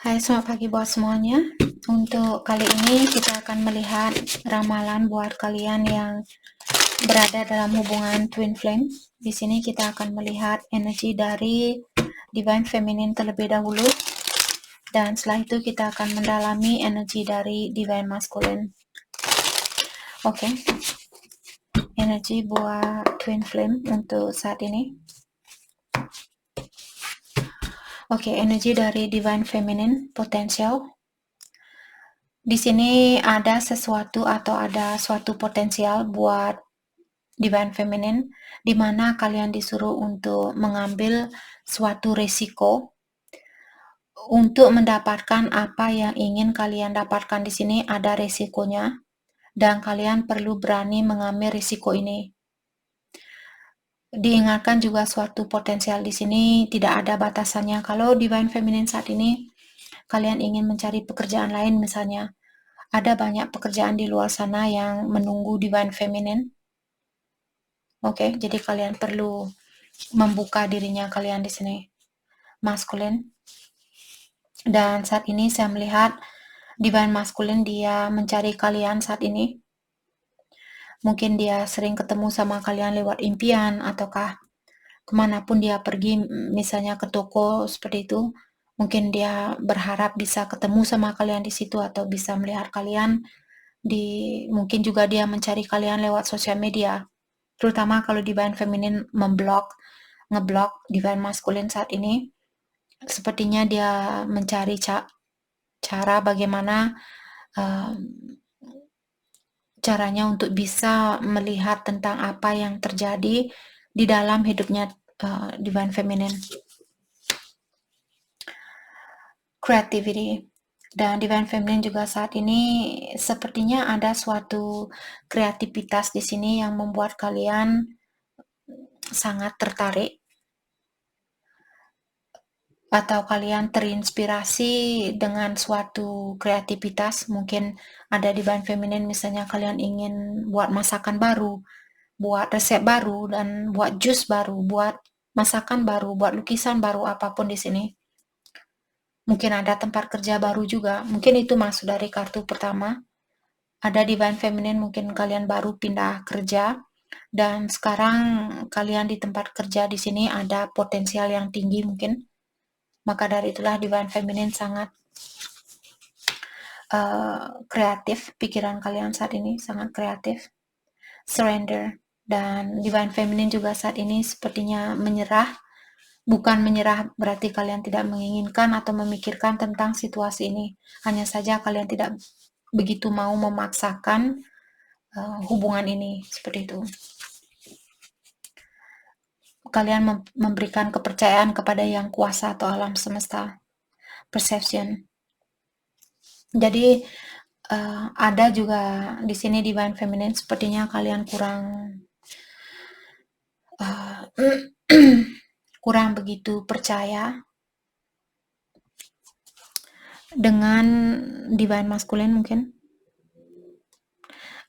Hai, selamat pagi buat semuanya. Untuk kali ini kita akan melihat ramalan buat kalian yang berada dalam hubungan twin flame. Di sini kita akan melihat energi dari divine feminine terlebih dahulu, dan setelah itu kita akan mendalami energi dari divine masculine. Oke. Energi buat twin flame untuk saat ini. Oke, energi dari divine feminine potential. Di sini ada sesuatu atau ada suatu potensial buat divine feminine, di mana kalian disuruh untuk mengambil suatu resiko untuk mendapatkan apa yang ingin kalian dapatkan. Di sini ada resikonya, dan kalian perlu berani mengambil risiko ini. Diingatkan juga suatu potensial di sini tidak ada batasannya. Kalau divine feminine saat ini kalian ingin mencari pekerjaan lain misalnya, ada banyak pekerjaan di luar sana yang menunggu divine feminine. Oke, jadi kalian perlu membuka dirinya kalian di sini, masculine. Dan saat ini saya melihat divine masculine dia mencari kalian saat ini. Mungkin dia sering ketemu sama kalian lewat impian, ataukah kemanapun dia pergi, misalnya ke toko seperti itu, mungkin dia berharap bisa ketemu sama kalian di situ atau bisa melihat kalian mungkin juga dia mencari kalian lewat sosial media. Terutama kalau divine feminine ngeblok divine masculine saat ini, sepertinya dia mencari cara bagaimana caranya untuk bisa melihat tentang apa yang terjadi di dalam hidupnya divine feminine. Creativity. Dan divine feminine juga saat ini sepertinya ada suatu kreativitas di sini yang membuat kalian sangat tertarik, atau kalian terinspirasi dengan suatu kreativitas. Mungkin ada divine feminine, misalnya kalian ingin buat masakan baru, buat resep baru, dan buat jus baru, buat masakan baru, buat lukisan baru, apapun di sini. Mungkin ada tempat kerja baru juga. Mungkin itu maksud dari kartu pertama. Ada divine feminine, mungkin kalian baru pindah kerja, dan sekarang kalian di tempat kerja di sini ada potensial yang tinggi mungkin. Maka dari itulah divine feminine sangat kreatif. Pikiran kalian saat ini sangat kreatif. Surrender. Dan divine feminine juga saat ini sepertinya menyerah. Bukan menyerah berarti kalian tidak menginginkan atau memikirkan tentang situasi ini. Hanya saja kalian tidak begitu mau memaksakan hubungan ini, seperti itu. Kalian memberikan kepercayaan kepada yang kuasa atau alam semesta. Perception. Jadi ada juga di sini divine feminine, sepertinya kalian kurang begitu percaya dengan divine masculine mungkin,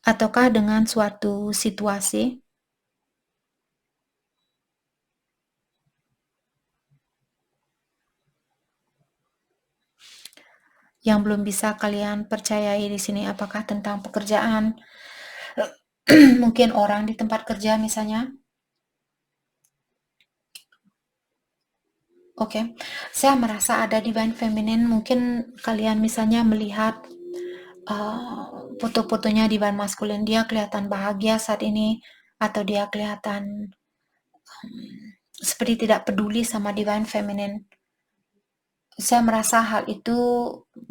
ataukah dengan suatu situasi yang belum bisa kalian percayai di sini. Apakah tentang pekerjaan, mungkin orang di tempat kerja misalnya. Oke, saya merasa ada divine feminine, mungkin kalian misalnya melihat foto-fotonya divine masculine, dia kelihatan bahagia saat ini, atau dia kelihatan seperti tidak peduli sama divine feminine. Saya merasa hal itu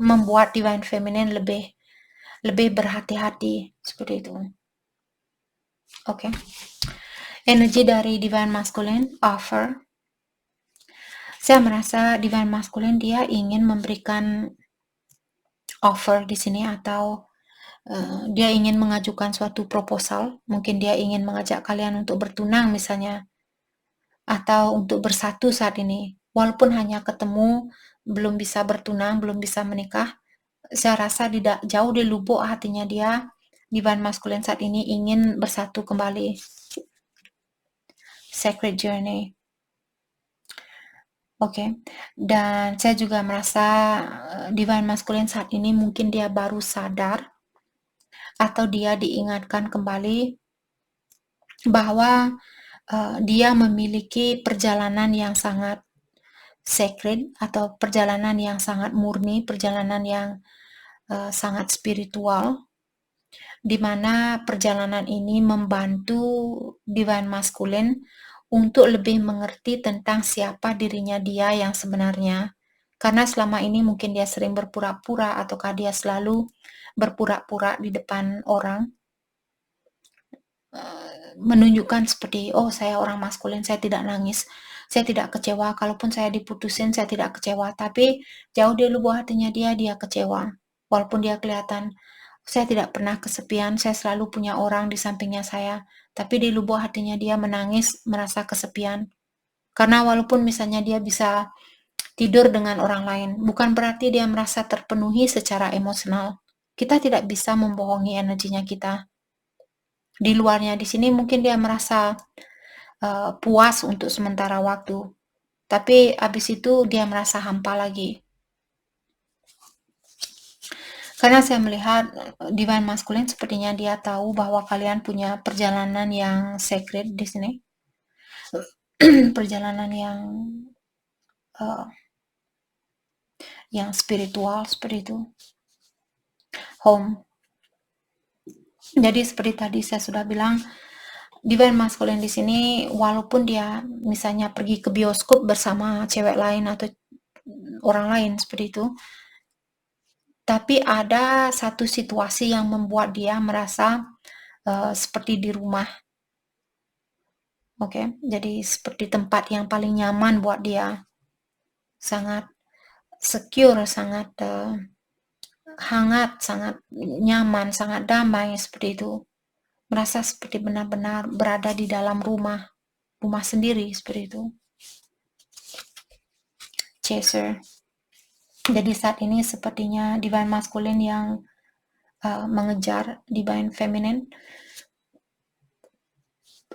membuat divine feminine lebih berhati-hati, seperti itu. Oke. Energi dari divine masculine, offer. Saya merasa divine masculine dia ingin memberikan offer di sini, atau dia ingin mengajukan suatu proposal. Mungkin dia ingin mengajak kalian untuk bertunang misalnya, atau untuk bersatu saat ini. Walaupun hanya ketemu, belum bisa bertunang, belum bisa menikah, saya rasa jauh di lubuk hatinya dia, divine masculine saat ini ingin bersatu kembali. Sacred journey. Oke, dan saya juga merasa, divine masculine saat ini mungkin dia baru sadar atau dia diingatkan kembali bahwa, dia memiliki perjalanan yang sangat sacred atau perjalanan yang sangat murni, perjalanan yang, sangat spiritual, di mana perjalanan ini membantu divine masculine untuk lebih mengerti tentang siapa dirinya dia yang sebenarnya. Karena selama ini mungkin dia sering berpura-pura ataukah dia selalu berpura-pura di depan orang, menunjukkan seperti, "Oh, saya orang maskulin, saya tidak nangis, saya tidak kecewa, kalaupun saya diputusin saya tidak kecewa." Tapi jauh di lubuk hatinya dia kecewa. Walaupun dia kelihatan, "Saya tidak pernah kesepian, saya selalu punya orang di sampingnya saya." Tapi di lubuk hatinya dia menangis, merasa kesepian. Karena walaupun misalnya dia bisa tidur dengan orang lain, bukan berarti dia merasa terpenuhi secara emosional. Kita tidak bisa membohongi energinya kita. Di luarnya di sini mungkin dia merasa puas untuk sementara waktu, tapi abis itu dia merasa hampa lagi. Karena saya melihat divine masculine sepertinya dia tahu bahwa kalian punya perjalanan yang sacred di sini, perjalanan uh, yang spiritual seperti itu, home. Jadi seperti tadi saya sudah bilang, divine masculine di sini walaupun dia misalnya pergi ke bioskop bersama cewek lain atau orang lain seperti itu, tapi ada satu situasi yang membuat dia merasa seperti di rumah. Oke, jadi seperti tempat yang paling nyaman buat dia, sangat secure, sangat hangat, sangat nyaman, sangat damai seperti itu. Merasa seperti benar-benar berada di dalam rumah, rumah sendiri seperti itu. Chaser. Jadi saat ini sepertinya divine masculine yang mengejar divine feminine.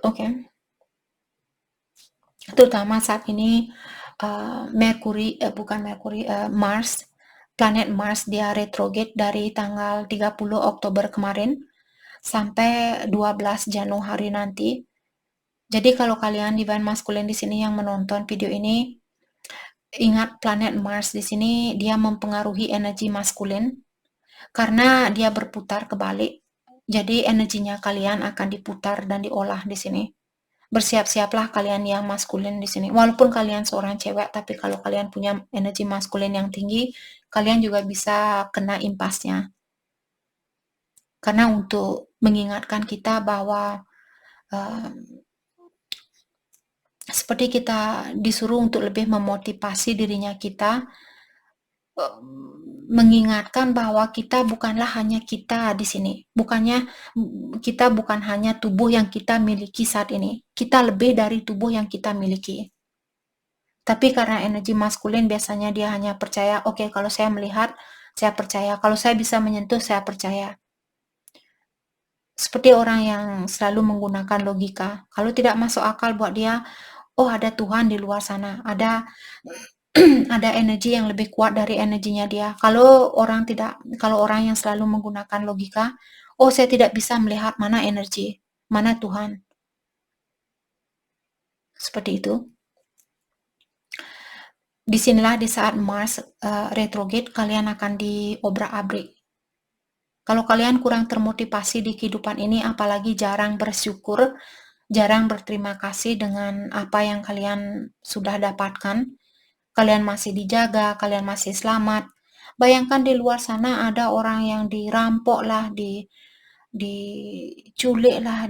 Oke. Terutama saat ini Mars, planet Mars dia retrograde dari tanggal 30 Oktober kemarin sampai 12 Januari nanti. Jadi kalau kalian divine masculine di sini yang menonton video ini, ingat planet Mars di sini dia mempengaruhi energi maskulin karena dia berputar kebalik. Jadi energinya kalian akan diputar dan diolah di sini. Bersiap-siaplah kalian yang maskulin di sini. Walaupun kalian seorang cewek, tapi kalau kalian punya energi maskulin yang tinggi, kalian juga bisa kena impasnya. Karena untuk mengingatkan kita bahwa uh, seperti kita disuruh untuk lebih memotivasi dirinya kita, mengingatkan bahwa kita bukanlah hanya kita di sini. Kita bukan hanya tubuh yang kita miliki saat ini. Kita lebih dari tubuh yang kita miliki. Tapi karena energi maskulin biasanya dia hanya percaya, oke, kalau saya melihat, saya percaya. Kalau saya bisa menyentuh, saya percaya. Seperti orang yang selalu menggunakan logika. Kalau tidak masuk akal buat dia, oh ada Tuhan di luar sana, ada energi yang lebih kuat dari energinya dia. Kalau orang yang selalu menggunakan logika, oh saya tidak bisa melihat mana energi, mana Tuhan. Seperti itu. Disinilah di saat Mars retrograde kalian akan diobrak-abrik. Kalau kalian kurang termotivasi di kehidupan ini, apalagi jarang bersyukur, jarang berterima kasih dengan apa yang kalian sudah dapatkan, kalian masih dijaga, kalian masih selamat. Bayangkan di luar sana ada orang yang dirampok lah, diculik lah,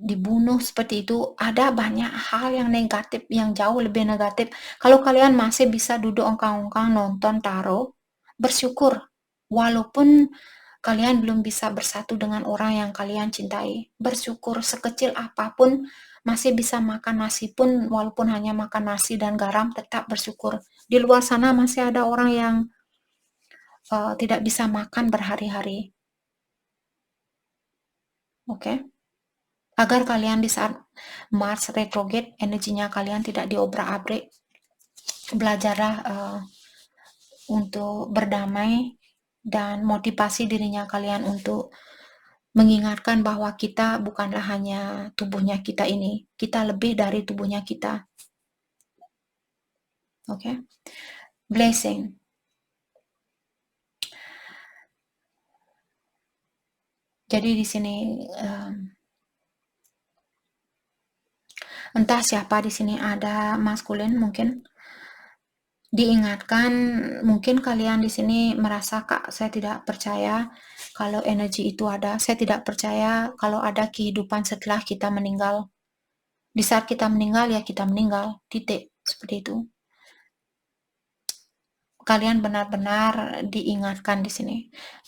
dibunuh seperti itu. Ada banyak hal yang negatif, yang jauh lebih negatif. Kalau kalian masih bisa duduk ongkang-ongkang nonton tarot, bersyukur. Walaupun kalian belum bisa bersatu dengan orang yang kalian cintai. Bersyukur sekecil apapun, masih bisa makan nasi pun, walaupun hanya makan nasi dan garam, tetap bersyukur. Di luar sana masih ada orang yang tidak bisa makan berhari-hari. Oke? agar kalian di saat Mars retrograde energinya kalian tidak diobrak-abrik. Belajarlah untuk berdamai dan motivasi dirinya kalian untuk mengingatkan bahwa kita bukanlah hanya tubuhnya kita ini, kita lebih dari tubuhnya kita. Okay? Blessing. Jadi di sini entah siapa di sini ada maskulin mungkin diingatkan, mungkin kalian di sini merasa, Kak, saya tidak percaya kalau energi itu ada. Saya tidak percaya kalau ada kehidupan setelah kita meninggal. Di saat kita meninggal ya kita meninggal, titik, seperti itu. Kalian benar-benar diingatkan di sini.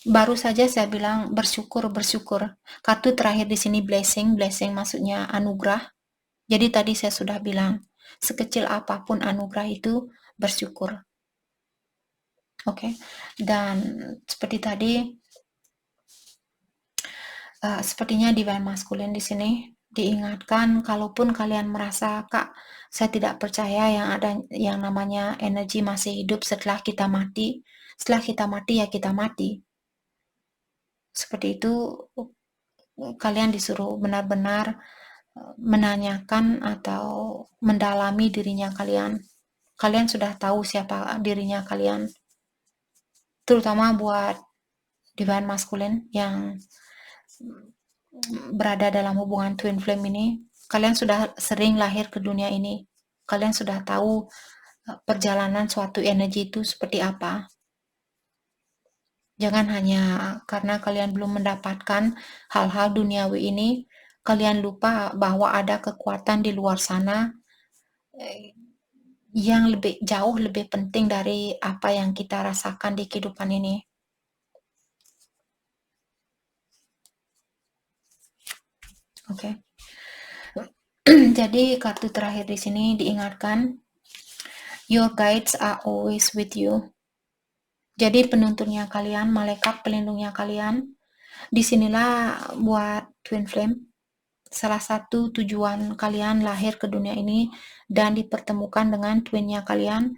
Baru saja saya bilang bersyukur, bersyukur. Kartu terakhir di sini blessing, blessing maksudnya anugerah. Jadi tadi saya sudah bilang, sekecil apapun anugerah itu bersyukur. Oke. Dan seperti tadi sepertinya divine masculine di sini diingatkan, kalaupun kalian merasa, Kak, saya tidak percaya yang ada yang namanya energi masih hidup setelah kita mati. Setelah kita mati ya kita mati. Seperti itu kalian disuruh benar-benar menanyakan atau mendalami dirinya kalian. Kalian sudah tahu siapa dirinya kalian. Terutama buat divine masculine yang berada dalam hubungan twin flame ini, kalian sudah sering lahir ke dunia ini. Kalian sudah tahu perjalanan suatu energi itu seperti apa. Jangan hanya karena kalian belum mendapatkan hal-hal duniawi ini, kalian lupa bahwa ada kekuatan di luar sana yang jauh lebih penting dari apa yang kita rasakan di kehidupan ini. Oke. Jadi kartu terakhir di sini diingatkan, your guides are always with you. Jadi penuntunnya kalian, malaikat pelindungnya kalian. Disinilah buat twin flame. Salah satu tujuan kalian lahir ke dunia ini dan dipertemukan dengan twinnya kalian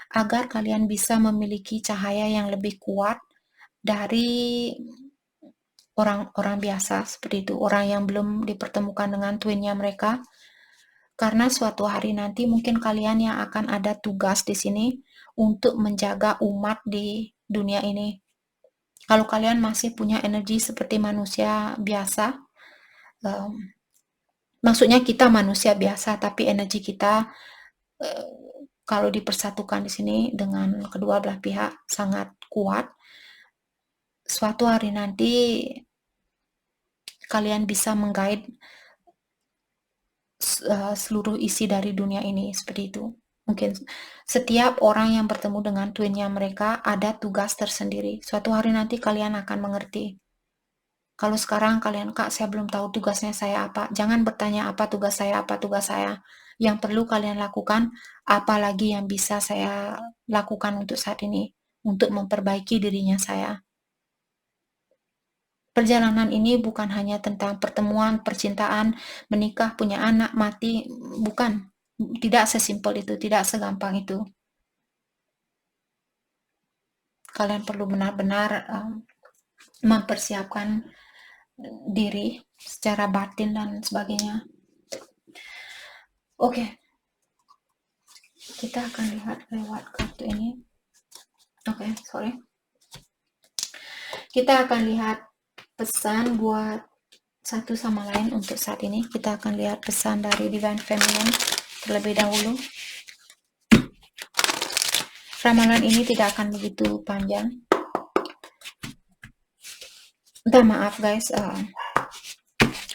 agar kalian bisa memiliki cahaya yang lebih kuat dari orang-orang biasa seperti itu, orang yang belum dipertemukan dengan twinnya mereka. Karena suatu hari nanti mungkin kalian yang akan ada tugas di sini untuk menjaga umat di dunia ini. Kalau kalian masih punya energi seperti manusia biasa, maksudnya kita manusia biasa, tapi energi kita kalau dipersatukan di sini dengan kedua belah pihak sangat kuat, suatu hari nanti kalian bisa menggait seluruh isi dari dunia ini, seperti itu. Mungkin setiap orang yang bertemu dengan twinnya mereka ada tugas tersendiri. Suatu hari nanti kalian akan mengerti. Kalau sekarang kalian, Kak, saya belum tahu tugasnya saya apa. Jangan bertanya apa tugas saya, apa tugas saya. Yang perlu kalian lakukan, apa lagi yang bisa saya lakukan untuk saat ini, untuk memperbaiki dirinya saya. Perjalanan ini bukan hanya tentang pertemuan, percintaan, menikah, punya anak, mati, bukan. Tidak sesimpel itu, tidak segampang itu. Kalian perlu benar-benar mempersiapkan diri secara batin dan sebagainya. Oke, kita akan lihat lewat kartu ini. Oke, sorry. Kita akan lihat pesan buat satu sama lain untuk saat ini. Kita akan lihat pesan dari Divine Feminine terlebih dahulu. Ramalan ini tidak akan begitu panjang. Minta maaf guys,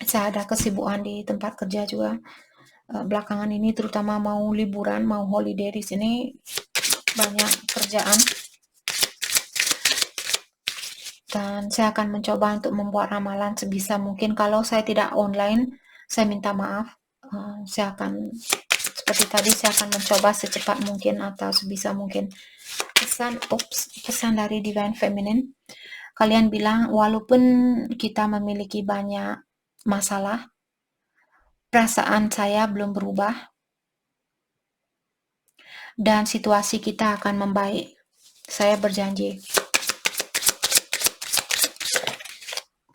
saya ada kesibukan di tempat kerja juga. Belakangan ini terutama mau liburan, mau holiday di sini banyak kerjaan. Dan saya akan mencoba untuk membuat ramalan sebisa mungkin. Kalau saya tidak online, saya minta maaf. Saya akan seperti tadi, saya akan mencoba secepat mungkin atau sebisa mungkin. Pesan dari Divine Feminine. Kalian bilang walaupun kita memiliki banyak masalah, perasaan saya belum berubah, dan situasi kita akan membaik. Saya berjanji.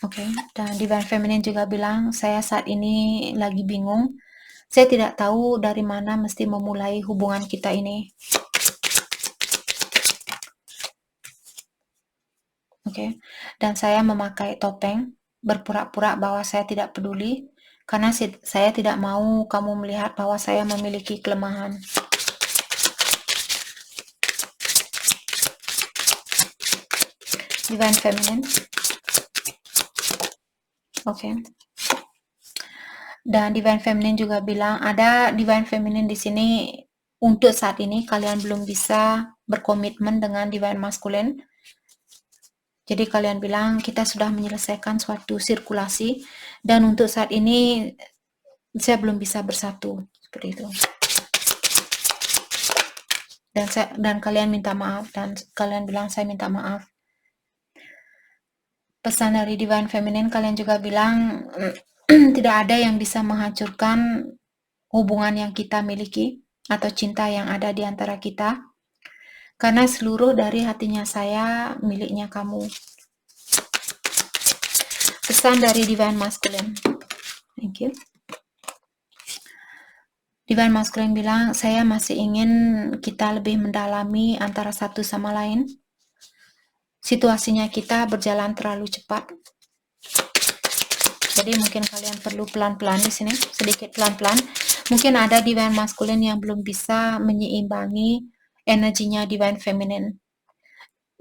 Oke, dan Divine Feminine juga bilang, saya saat ini lagi bingung. Saya tidak tahu dari mana mesti memulai hubungan kita ini. Oke, dan saya memakai topeng, berpura-pura bahwa saya tidak peduli, karena saya tidak mau kamu melihat bahwa saya memiliki kelemahan. Divine Feminine. Oke. Dan Divine Feminine juga bilang, ada Divine Feminine di sini, untuk saat ini kalian belum bisa berkomitmen dengan Divine Masculine. Jadi kalian bilang kita sudah menyelesaikan suatu sirkulasi, dan untuk saat ini saya belum bisa bersatu, seperti itu. Dan kalian minta maaf, dan kalian bilang saya minta maaf. Pesan dari Divine Feminine, kalian juga bilang tidak ada yang bisa menghancurkan hubungan yang kita miliki atau cinta yang ada di antara kita, karena seluruh dari hatinya saya miliknya kamu. Pesan dari Divine Masculine. Thank you. Divine Masculine bilang, saya masih ingin kita lebih mendalami antara satu sama lain. Situasinya kita berjalan terlalu cepat. Jadi mungkin kalian perlu pelan-pelan di sini, sedikit pelan-pelan. Mungkin ada Divine Masculine yang belum bisa menyeimbangi energinya Divine Feminine.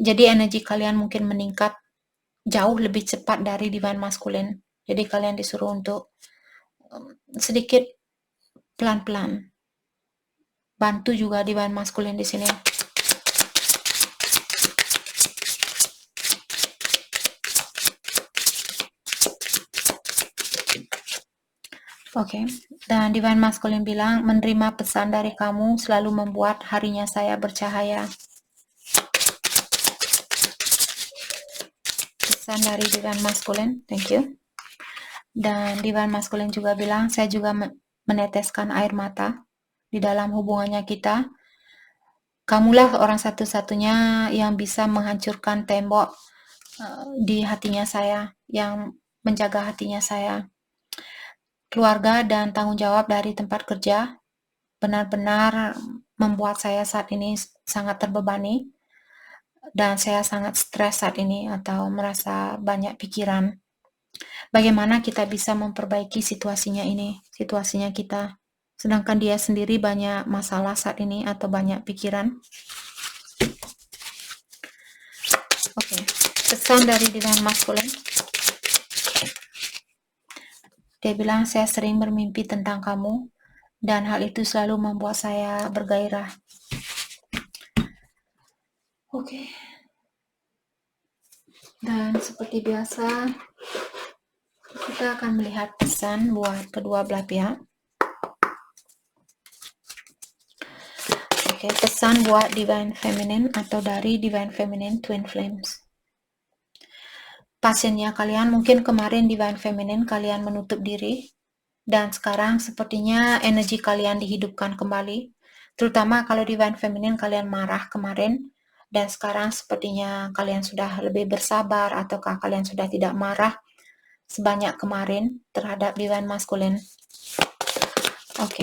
Jadi energi kalian mungkin meningkat jauh lebih cepat dari Divine Masculine. Jadi kalian disuruh untuk sedikit pelan-pelan. Bantu juga Divine Masculine di sini. Oke, dan Divine Masculine bilang, menerima pesan dari kamu selalu membuat harinya saya bercahaya. Pesan dari Divine Masculine, thank you. Dan Divine Masculine juga bilang, saya juga meneteskan air mata di dalam hubungannya kita. Kamulah orang satu-satunya yang bisa menghancurkan tembok di hatinya saya, yang menjaga hatinya saya. Keluarga dan tanggung jawab dari tempat kerja benar-benar membuat saya saat ini sangat terbebani, dan saya sangat stres saat ini atau merasa banyak pikiran. Bagaimana kita bisa memperbaiki situasinya ini, situasinya kita, sedangkan dia sendiri banyak masalah saat ini atau banyak pikiran. Oke, pesan dari Divine Masculine. Dia bilang, saya sering bermimpi tentang kamu, dan hal itu selalu membuat saya bergairah. Oke. Dan seperti biasa, kita akan melihat pesan buat kedua belah pihak. Oke, pesan buat Divine Feminine atau dari Divine Feminine Twin Flames. Pasiennya kalian, mungkin kemarin Divine Feminine kalian menutup diri, dan sekarang sepertinya energi kalian dihidupkan kembali. Terutama kalau Divine Feminine kalian marah kemarin, dan sekarang sepertinya kalian sudah lebih bersabar, ataukah kalian sudah tidak marah sebanyak kemarin terhadap Divine Masculine. Oke.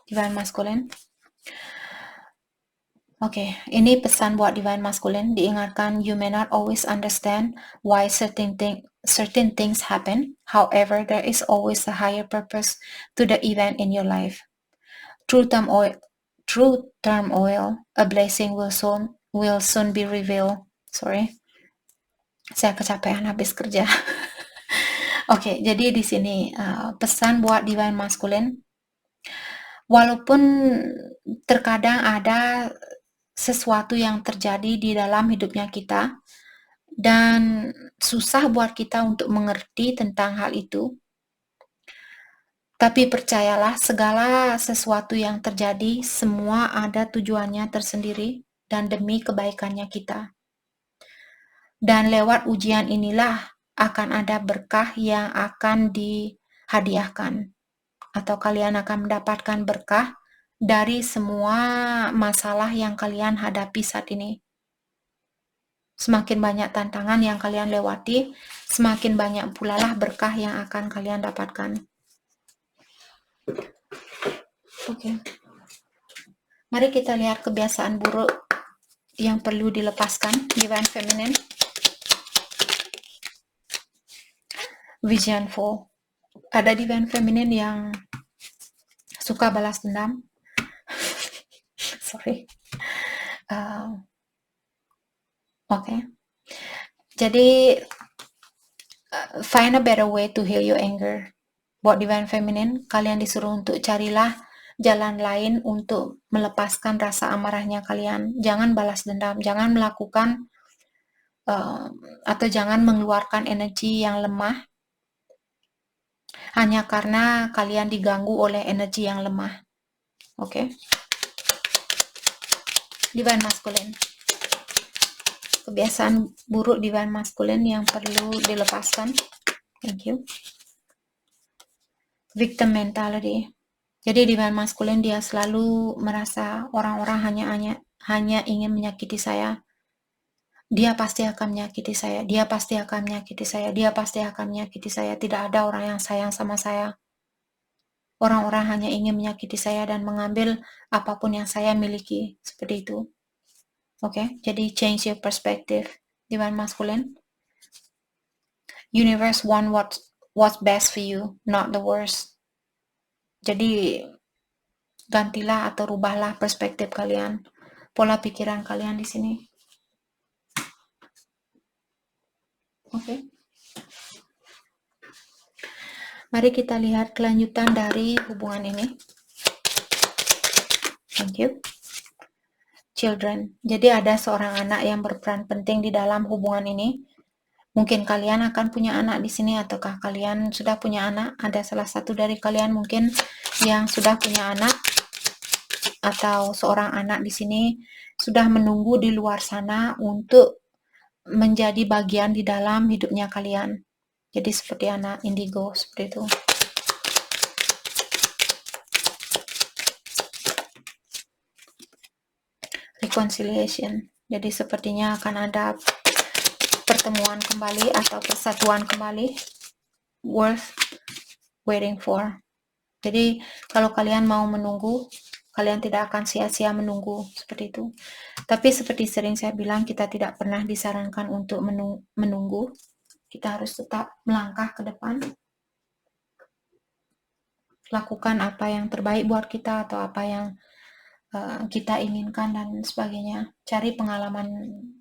Divine Masculine. Oke, ini pesan buat Divine Masculine. Diingatkan, you may not always understand why certain things happen. However, there is always a higher purpose to the event in your life. Through turmoil, a blessing will soon be revealed. Sorry, saya kecapean habis kerja. Oke, jadi di sini pesan buat Divine Masculine. Walaupun terkadang ada sesuatu yang terjadi di dalam hidupnya kita, dan susah buat kita untuk mengerti tentang hal itu, tapi percayalah, segala sesuatu yang terjadi, semua ada tujuannya tersendiri dan demi kebaikannya kita. Dan lewat ujian inilah akan ada berkah yang akan hadiahkan, atau kalian akan mendapatkan berkah dari semua masalah yang kalian hadapi saat ini. Semakin banyak tantangan yang kalian lewati, semakin banyak pula lah berkah yang akan kalian dapatkan. Oke. Mari kita lihat kebiasaan buruk yang perlu dilepaskan, Divine Feminine. Vision 4. Ada Divine Feminine yang suka balas dendam. Sorry. Oke. Jadi, find a better way to heal your anger. Buat Divine Feminine, kalian disuruh untuk carilah jalan lain untuk melepaskan rasa amarahnya kalian. Jangan balas dendam, jangan melakukan atau jangan mengeluarkan energi yang lemah hanya karena kalian diganggu oleh energi yang lemah. Oke. Divine Masculine. Kebiasaan buruk Divine Masculine yang perlu dilepaskan. Thank you. Victim mentality. Jadi Divine Masculine dia selalu merasa orang-orang hanya ingin menyakiti saya. Dia pasti akan menyakiti saya. Dia pasti akan menyakiti saya. Dia pasti akan menyakiti saya. Tidak ada orang yang sayang sama saya. Orang-orang hanya ingin menyakiti saya dan mengambil apapun yang saya miliki. Seperti itu. Oke, jadi change your perspective. Divine Masculine. Universe want what's best for you, not the worst. Jadi gantilah atau rubahlah perspektif kalian, pola pikiran kalian di sini. Oke. Mari kita lihat kelanjutan dari hubungan ini. Thank you. Children. Jadi ada seorang anak yang berperan penting di dalam hubungan ini. Mungkin kalian akan punya anak di sini, ataukah kalian sudah punya anak? Ada salah satu dari kalian mungkin yang sudah punya anak, atau seorang anak di sini sudah menunggu di luar sana untuk menjadi bagian di dalam hidupnya kalian. Jadi seperti anak indigo, seperti itu. Reconciliation. Jadi sepertinya akan ada pertemuan kembali atau persatuan kembali. Worth waiting for. Jadi kalau kalian mau menunggu, kalian tidak akan sia-sia menunggu, seperti itu. Tapi seperti sering saya bilang, kita tidak pernah disarankan untuk menunggu. Kita harus tetap melangkah ke depan. Lakukan apa yang terbaik buat kita atau apa yang kita inginkan dan sebagainya. Cari pengalaman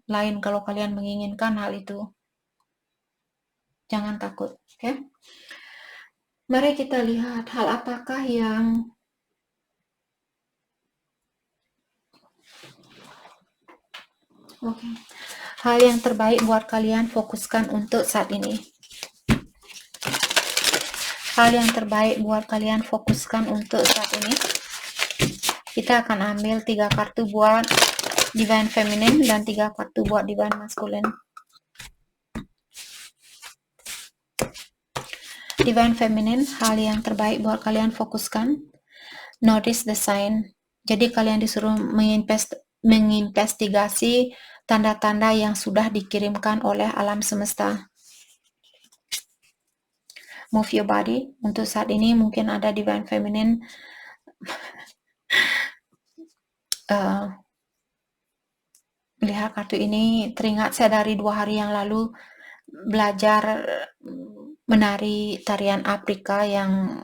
lain kalau kalian menginginkan hal itu. Jangan takut, oke? Mari kita lihat hal apakah yang hal yang terbaik buat kalian fokuskan untuk saat ini. Hal yang terbaik buat kalian fokuskan untuk saat ini. Kita akan ambil 3 kartu buat Divine Feminine dan 3 kartu buat Divine Masculine. Divine Feminine, hal yang terbaik buat kalian fokuskan. Notice the sign. Jadi kalian disuruh menginvestigasi tanda-tanda yang sudah dikirimkan oleh alam semesta. Move your body. Untuk saat ini mungkin ada Divine Feminine melihat kartu ini, teringat saya dari 2 hari yang lalu belajar menari tarian Afrika yang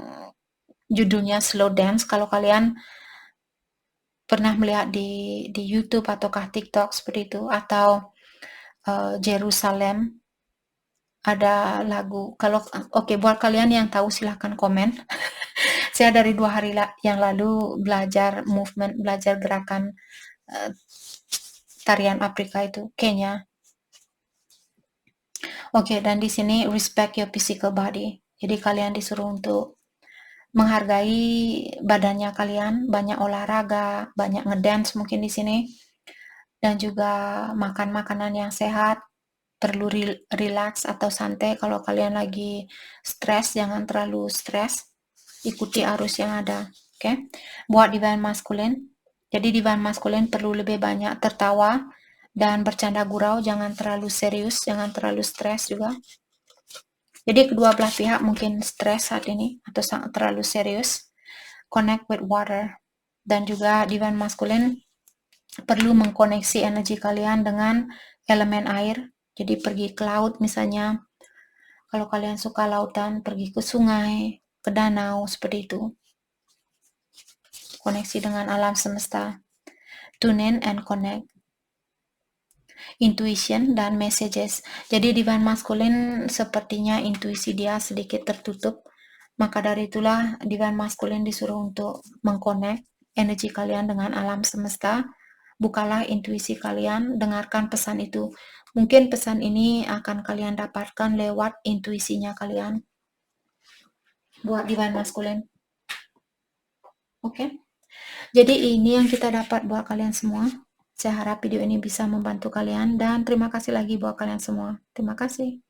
judulnya slow dance. Kalau kalian pernah melihat di YouTube ataukah TikTok seperti itu, atau Jerusalem, ada lagu. Kalau buat kalian yang tahu silahkan komen. Saya dari 2 hari yang lalu belajar gerakan tarian Afrika itu, Kenya. Dan di sini respect your physical body. Jadi kalian disuruh untuk menghargai badannya kalian, banyak olahraga, banyak ngedance mungkin di sini, dan juga makan makanan yang sehat, perlu relax atau santai. Kalau kalian lagi stres, jangan terlalu stres, ikuti arus yang ada. Oke. Buat divine masculine, jadi divine masculine perlu lebih banyak tertawa dan bercanda gurau, jangan terlalu serius, jangan terlalu stres juga. Jadi kedua belah pihak mungkin stres saat ini atau sangat terlalu serius. Connect with water. Dan juga divine masculine perlu mengkoneksi energi kalian dengan elemen air. Jadi pergi ke laut misalnya. Kalau kalian suka lautan, pergi ke sungai, ke danau, seperti itu. Koneksi dengan alam semesta. Tune in and connect. Intuition dan messages. Jadi divine masculine sepertinya intuisi dia sedikit tertutup. Maka dari itulah divine masculine disuruh untuk mengconnect energi kalian dengan alam semesta. Bukalah intuisi kalian, dengarkan pesan itu. Mungkin pesan ini akan kalian dapatkan lewat intuisinya kalian. Buat divine masculine. Oke. Jadi ini yang kita dapat buat kalian semua. Saya harap video ini bisa membantu kalian dan terima kasih lagi buat kalian semua. Terima kasih.